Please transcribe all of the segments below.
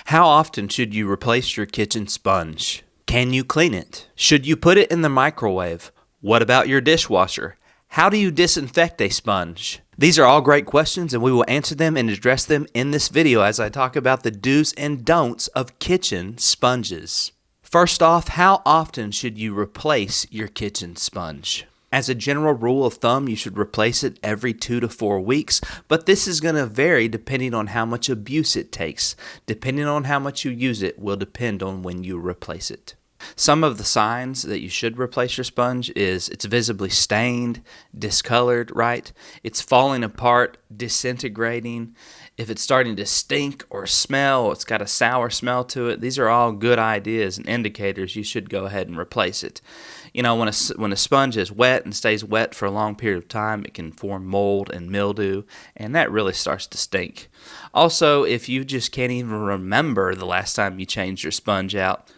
How often should you replace your kitchen sponge? Can you clean it? Should you put it in the microwave? What about your dishwasher? How do you disinfect a sponge? These are all great questions, and we will answer them and address them in this video as I talk about the do's and don'ts of kitchen sponges. First off, how often should you replace your kitchen sponge? As a general rule of thumb, you should replace it every 2 to 4 weeks, but this is going to vary depending on how much abuse it takes. Depending on how much you use it will depend on when you replace it. Some of the signs that you should replace your sponge is it's visibly stained, discolored, right? It's falling apart, disintegrating. If it's starting to stink or smell, it's got a sour smell to it. These are all good ideas and indicators you should go ahead and replace it. You know, when a sponge is wet and stays wet for a long period of time, it can form mold and mildew, and that really starts to stink. Also, if you just can't even remember the last time you changed your sponge out,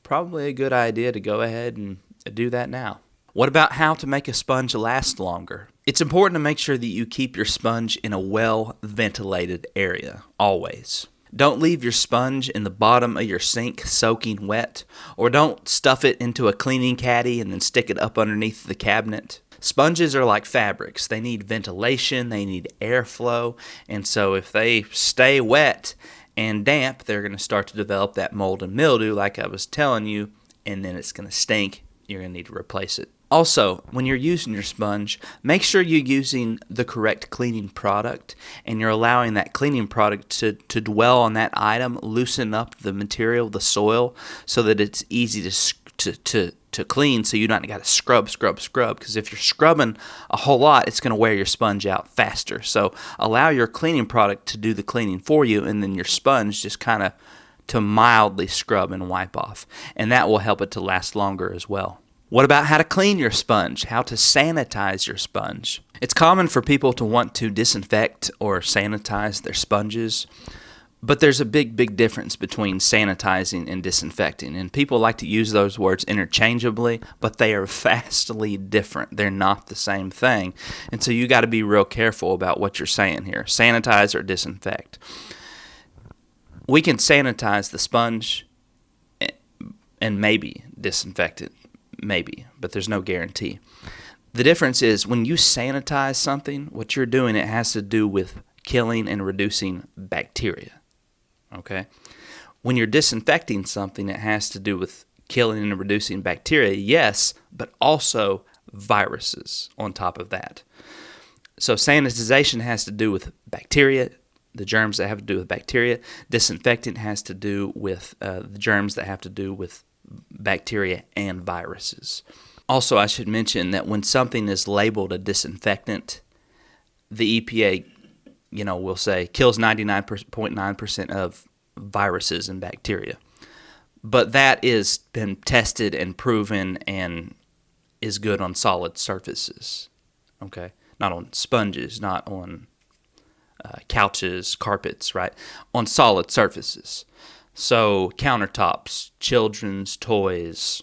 probably a good idea to go ahead and do that now. What about how to make a sponge last longer? It's important to make sure that you keep your sponge in a well-ventilated area, always. Don't leave your sponge in the bottom of your sink soaking wet, or don't stuff it into a cleaning caddy and then stick it up underneath the cabinet. Sponges are like fabrics. They need ventilation, they need airflow, and so if they stay wet and damp, they're going to start to develop that mold and mildew like I was telling you, and then it's going to stink. You're going to need to replace it. Also, when you're using your sponge, make sure you're using the correct cleaning product and you're allowing that cleaning product to dwell on that item, loosen up the material, the soil, so that it's easy to clean, so you don't got to scrub, because if you're scrubbing a whole lot, it's going to wear your sponge out faster. So allow your cleaning product to do the cleaning for you, and then your sponge just kind of to mildly scrub and wipe off, and that will help it to last longer as well. What about how to clean your sponge? How to sanitize your sponge? It's common for people to want to disinfect or sanitize their sponges, but there's a big difference between sanitizing and disinfecting, and people like to use those words interchangeably, but they are vastly different. They're not the same thing, and so you got to be real careful about what you're saying here. Sanitize or disinfect. We can sanitize the sponge and maybe disinfect it. Maybe, but there's no guarantee. The difference is when you sanitize something, what you're doing, it has to do with killing and reducing bacteria. Okay? When you're disinfecting something, it has to do with killing and reducing bacteria, yes, but also viruses on top of that. So sanitization has to do with bacteria, the germs that have to do with bacteria. Disinfectant has to do with the germs that have to do with bacteria and viruses. Also, I should mention that when something is labeled a disinfectant, the EPA, will say kills 99.9% of viruses and bacteria. But that is been tested and proven and is good on solid surfaces. Okay, not on sponges, not on couches, carpets, right? On solid surfaces. So countertops, children's toys,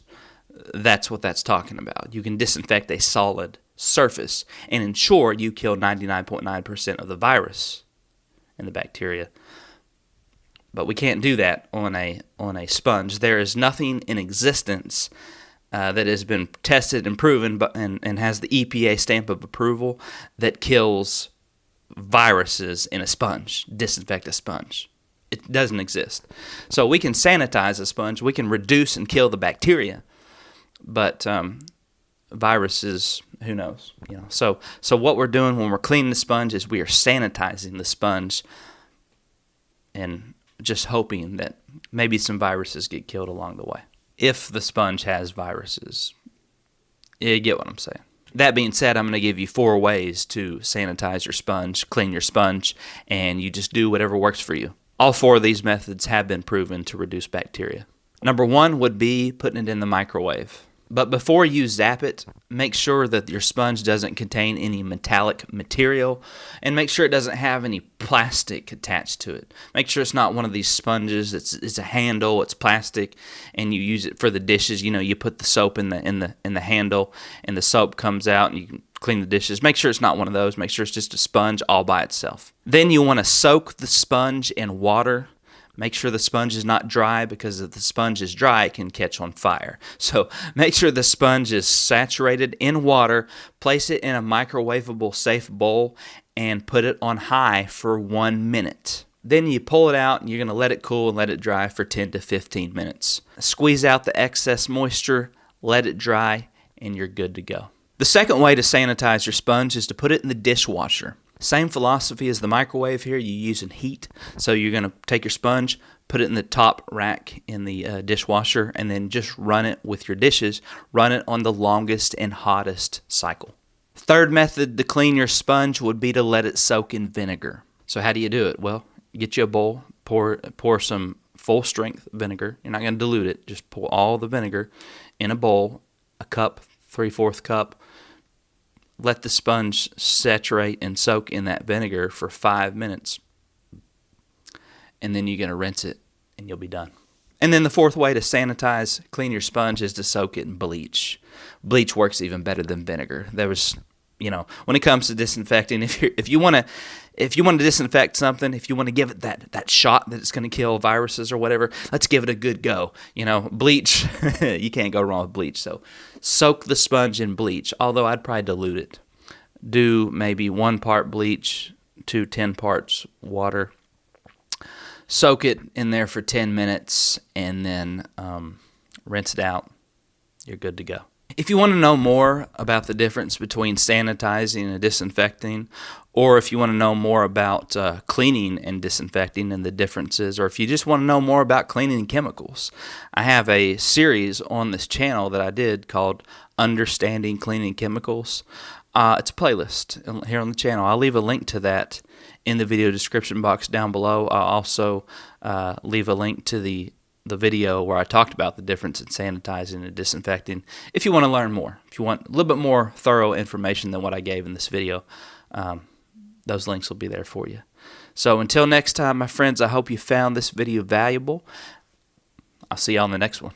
that's what that's talking about. You can disinfect a solid surface and ensure you kill 99.9% of the virus and the bacteria. But we can't do that on a sponge. There is nothing in existence that has been tested and proven and has the EPA stamp of approval that kills viruses in a sponge, disinfect a sponge. It doesn't exist. So we can sanitize a sponge, we can reduce and kill the bacteria, but viruses, who knows? So what we're doing when we're cleaning the sponge is we are sanitizing the sponge and just hoping that maybe some viruses get killed along the way. If the sponge has viruses, you get what I'm saying. That being said, I'm going to give you 4 ways to sanitize your sponge, clean your sponge, and you just do whatever works for you. All 4 of these methods have been proven to reduce bacteria. Number 1 would be putting it in the microwave. But before you zap it, make sure that your sponge doesn't contain any metallic material, and make sure it doesn't have any plastic attached to it. Make sure it's not one of these sponges. It's a handle. It's plastic, and you use it for the dishes. You put the soap in the handle, and the soap comes out, and you can clean the dishes. Make sure it's not one of those. Make sure it's just a sponge all by itself. Then you want to soak the sponge in water. Make sure the sponge is not dry, because if the sponge is dry, it can catch on fire. So make sure the sponge is saturated in water. Place it in a microwavable safe bowl and put it on high for 1 minute. Then you pull it out and you're going to let it cool and let it dry for 10 to 15 minutes. Squeeze out the excess moisture, let it dry, and you're good to go. The second way to sanitize your sponge is to put it in the dishwasher. Same philosophy as the microwave here. You're using heat. So you're going to take your sponge, put it in the top rack in the dishwasher, and then just run it with your dishes. Run it on the longest and hottest cycle. Third method to clean your sponge would be to let it soak in vinegar. So how do you do it? Well, get you a bowl, pour some full strength vinegar. You're not going to dilute it. Just pour all the vinegar in a bowl, a cup, 3/4 cup. Let the sponge saturate and soak in that vinegar for 5 minutes. And then you're going to rinse it and you'll be done. And then the fourth way to sanitize, clean your sponge, is to soak it in bleach. Bleach works even better than vinegar. When it comes to disinfecting, if you want to disinfect something, if you want to give it that shot that it's going to kill viruses or whatever, let's give it a good go. Bleach, you can't go wrong with bleach. So soak the sponge in bleach, although I'd probably dilute it. Do maybe 1 part bleach to 10 parts water. Soak it in there for 10 minutes and then rinse it out. You're good to go. If you want to know more about the difference between sanitizing and disinfecting, or if you want to know more about cleaning and disinfecting and the differences, or if you just want to know more about cleaning chemicals, I have a series on this channel that I did called Understanding Cleaning Chemicals. It's a playlist here on the channel. I'll leave a link to that in the video description box down below. I'll also leave a link to the video where I talked about the difference in sanitizing and disinfecting. If you want to learn more, if you want a little bit more thorough information than what I gave in this video, those links will be there for you. So until next time, my friends, I hope you found this video valuable. I'll see you on the next one.